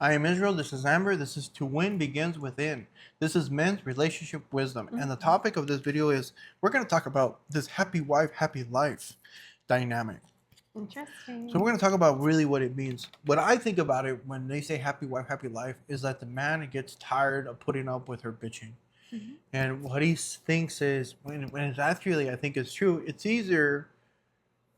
I am Israel. This is Amber. This is To Win Begins Within. This is men's relationship wisdom. And the topic of this video is we're going to talk about this happy wife, happy life dynamic. Interesting. So we're going to talk about really what it means. What I think about it when they say happy wife, happy life is that the man gets tired of putting up with her bitching. And what he thinks is, when it's actually, I think it's true, it's easier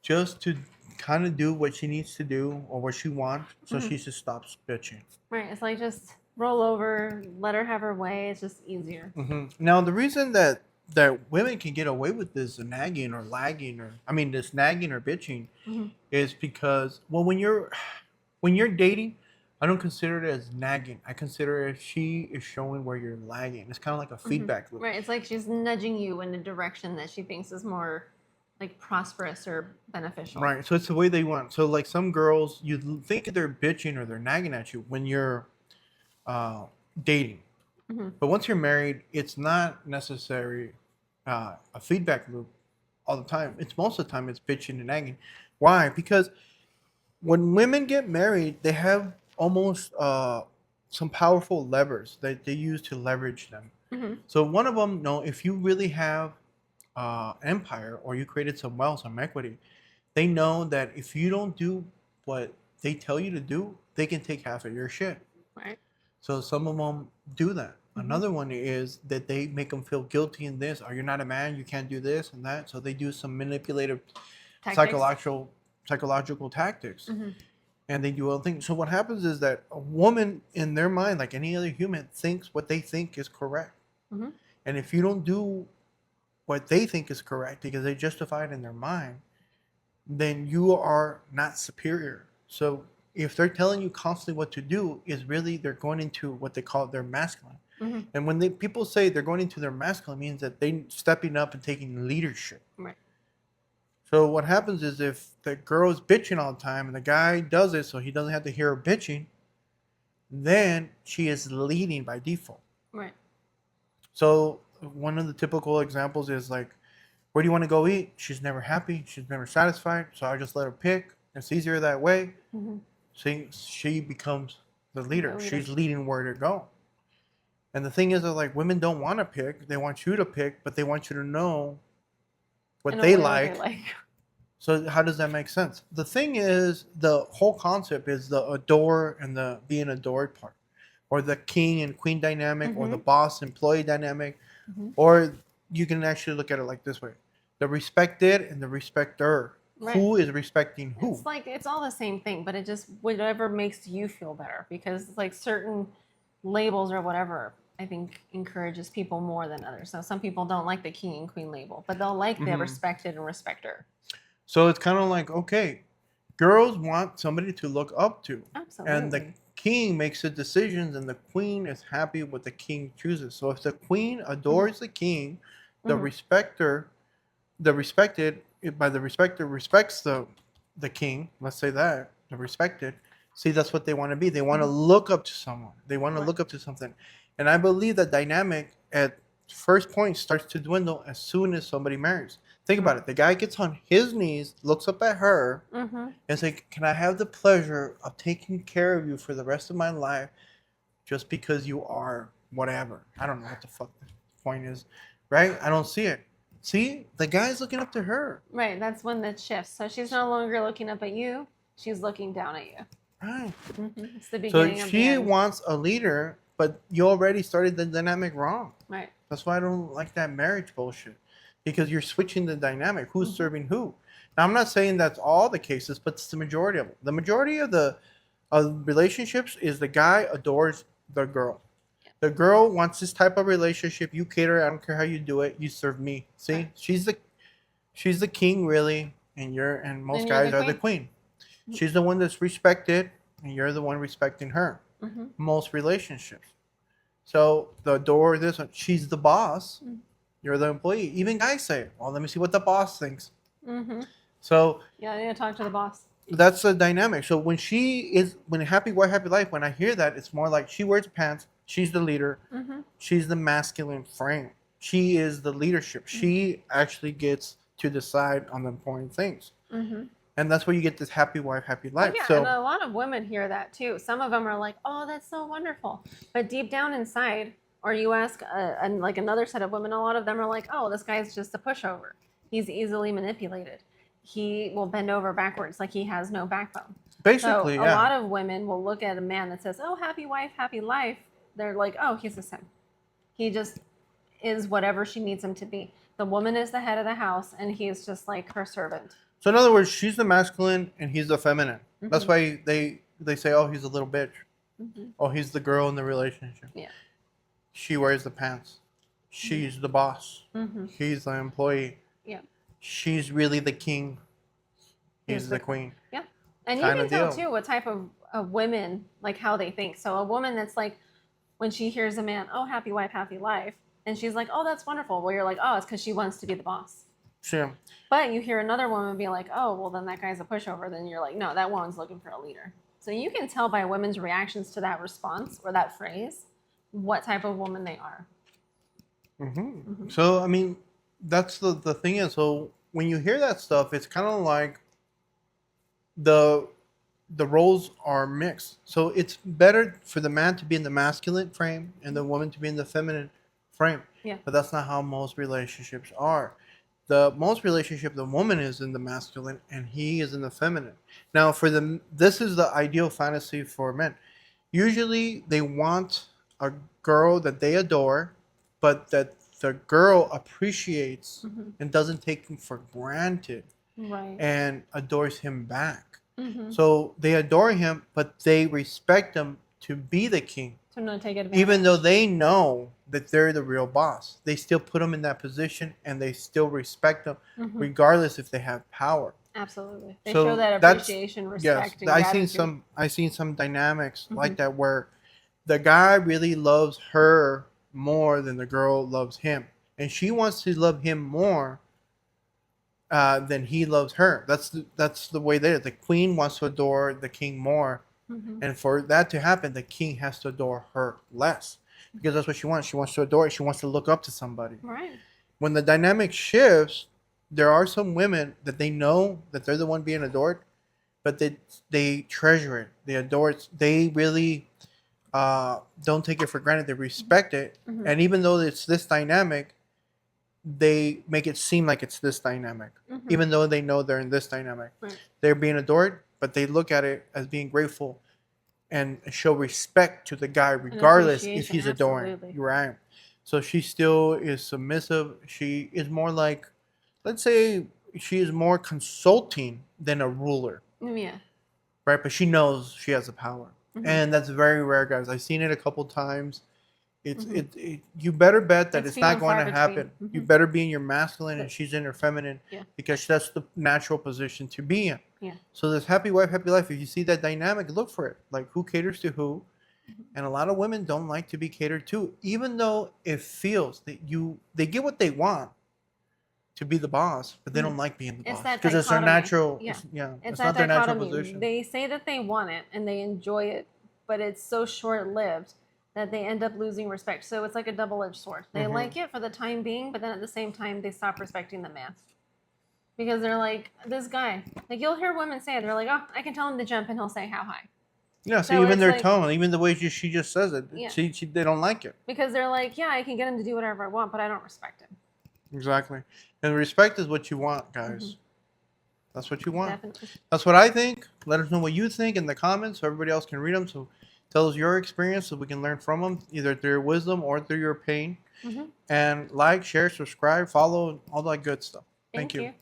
just to kind of do what she needs to do or what she wants, so she just stops bitching. Right. It's like just roll over, let her have her way. It's just easier. Now, the reason that women can get away with this nagging or lagging, or this nagging or bitching, is because, well, when you're dating, I don't consider it as nagging. I consider it she is showing where you're lagging. It's kind of like a feedback loop. Right. It's like she's nudging you in a direction that she thinks is more like prosperous or beneficial. Right. So it's the way they want. So like some girls, you think they're bitching or they're nagging at you when you're dating. But once you're married, it's not necessary a feedback loop all the time. It's most of the time it's bitching and nagging. Why? Because when women get married, they have almost some powerful levers that they use to leverage them. So one of them, if you really have empire or you created some wealth, some equity, they know that if you don't do what they tell you to do, they can take half of your shit. Right. So some of them do that. Another one is that they make them feel guilty in this. You're not a man, you can't do this and that. So they do some manipulative psychological tactics. And they do other things. So what happens is that a woman, in their mind, like any other human, thinks what they think is correct. And if you don't do what they think is correct because they justify it in their mind, then you are not superior. So if they're telling you constantly what to do, is really they're going into what they call their masculine. And when people say they're going into their masculine, means that they're stepping up and taking leadership. Right. So what happens is if the girl is bitching all the time and the guy does it so he doesn't have to hear her bitching, then she is leading by default. Right. So one of the typical examples is like, where do you want to go eat? She's never happy. She's never satisfied. So I just let her pick. It's easier that way. She becomes the leader. She's leading where to go. And the thing is that like women don't want to pick. They want you to pick, but they want you to know what they like. So how does that make sense? The thing is, the whole concept is the adore and the being adored part, or the king and queen dynamic, or the boss employee dynamic, or you can actually look at it like this way: the respected and the respecter. Right. Who is respecting who? It's like it's all the same thing, but it just whatever makes you feel better, because like certain labels or whatever, I think encourages people more than others. So some people don't like the king and queen label, but they'll like the respected and respecter. So it's kind of like, okay, girls want somebody to look up to. Absolutely. And the king makes the decisions and the queen is happy with what the king chooses. So if the queen adores the king, the respected, by the respecter respects the king, let's say that, the respected, see, that's what they want to be. They want to look up to someone. They want to look up to something. And I believe that dynamic at first point starts to dwindle as soon as somebody marries. Think about it. The guy gets on his knees, looks up at her, and says, can I have the pleasure of taking care of you for the rest of my life just because you are whatever? I don't know what the fuck the point is, right? I don't see it. See, the guy's looking up to her. Right, that's when that shifts. So she's no longer looking up at you. She's looking down at you. Right. It's the beginning so of she wants a leader, but you already started the dynamic wrong. Right. That's why I don't like that marriage bullshit. Because you're switching the dynamic. Who's serving who? Now, I'm not saying that's all the cases, but it's the majority of them. The majority of the relationships is the guy adores the girl. Yeah. The girl wants this type of relationship. You cater. I don't care how you do it. You serve me. See, right. She's the king, really, and most guys are the queen. She's the one that's respected, and you're the one respecting her. Most relationships. So the adore this one. She's the boss. You're the employee. Even guys say, well, let me see what the boss thinks. So yeah, I need to talk to the boss. That's the dynamic. So when happy wife, happy life, when I hear that, it's more like she wears pants. She's the leader. She's the masculine frame. She is the leadership. She actually gets to decide on the important things. And that's where you get this happy wife, happy Oh, life. yeah, So and a lot of women hear that too. Some of them are like, "Oh, that's so wonderful," but deep down inside, or you ask like another set of women, a lot of them are like, "Oh, this guy's just a pushover. He's easily manipulated. He will bend over backwards like he has no backbone." basically, So a lot yeah. of women will look at a man that says, "Oh, happy wife, happy life." They're like, "Oh, he's a sim. He just is whatever she needs him to be. The woman is the head of the house, and he's just like her servant." So in other words, she's the masculine and he's the feminine. That's Hmm. why they say, "Oh, he's a little bitch." Hmm. Oh, he's the girl in the relationship. Yeah. She wears the pants. She's the boss. Hmm. He's the employee. Yeah. She's really the king. He's the queen. Yeah. And you Kind can of tell deal. too what type of women, like how they think. So a woman that's like, when she hears a man, "Oh, happy wife, happy life," and she's like, "Oh, that's wonderful." Well, you're like, "Oh, it's because she wants to be the boss." Sure. But you hear another woman be like, "Oh, well, then that guy's a pushover." Then you're like, "No, that woman's looking for a leader." So you can tell by women's reactions to that response or that phrase what type of woman they are. So I mean, that's the thing is. So when you hear that stuff, it's kind of like the the roles are mixed. So it's better for the man to be in the masculine frame and the woman to be in the feminine frame. Yeah. But that's not how most relationships are. The most relationship, the woman is in the masculine and he is in the feminine. Now, for them, this is the ideal fantasy for men. Usually, they want a girl that they adore, but that the girl appreciates Mm-hmm. and doesn't take him for granted Right. and adores him back. Mm-hmm. So they adore him, but they respect him to be the king. To not take advantage. Even though they know that they're the real boss, they still put him in that position and they still respect him, Mhm. regardless if they have power. Absolutely. They So show that that's- appreciation, Yes, respect, and I seen some dynamics like Mhm. that where the guy really loves her more than the girl loves him, and she wants to love him more than he loves her. That's the way there. The queen wants to adore the king more, Mhm. and for that to happen, the king has to adore her less because that's what she wants. She wants to adore. She wants to look up to somebody. Right. When the dynamic shifts, there are some women that they know that they're the one being adored, but they treasure it. They adore it. They really don't take it for granted. They respect it, Mhm. and even though it's this dynamic, they make it seem like it's this dynamic, Mhm. even though they know they're in this dynamic. Right. They're being adored, but they look at it as being grateful and show respect to the guy, regardless if appreciation, he's adoring. absolutely. You're right. So she still is submissive. She is more like, let's say, she is more consulting than a ruler, Yeah. right? But she knows she has the power, Mhm. and that's very rare, guys. I've seen it a couple times. It's Mhm. you better bet that It's it's few not and going far to between. happen. You Mhm. better be in your masculine and But- she's in her feminine, Yeah. because that's the natural position to be in. Yeah. So this happy wife, happy life. If you see that dynamic, look for it. Like who caters to who, and a lot of women don't like to be catered to, even though it feels that they get what they want to be the boss, but they don't like being the It's boss that because it's their dichotomy. natural. Yeah. It's It's not that their natural dichotomy. position. They say that they want it and they enjoy it, but it's so short lived that they end up losing respect. So it's like a double edged sword. They Mhm. like it for the time being, but then at the same time, they stop respecting the man. Because they're like, this guy, like you'll hear women say it, they're like, "Oh, I can tell him to jump and he'll say how high." Yeah, so So even it's their like- tone, even the way she just says it, Yeah. they don't like it. Because they're like, "Yeah, I can get him to do whatever I want, but I don't respect him." Exactly. And respect is what you want, guys. Mhm. That's what you want. Definitely. That's what I think. Let us know what you think in the comments so everybody else can read them. So tell us your experience so we can learn from them, either through your wisdom or through your pain. Mhm. And like, share, subscribe, follow, all that good stuff. Thank you.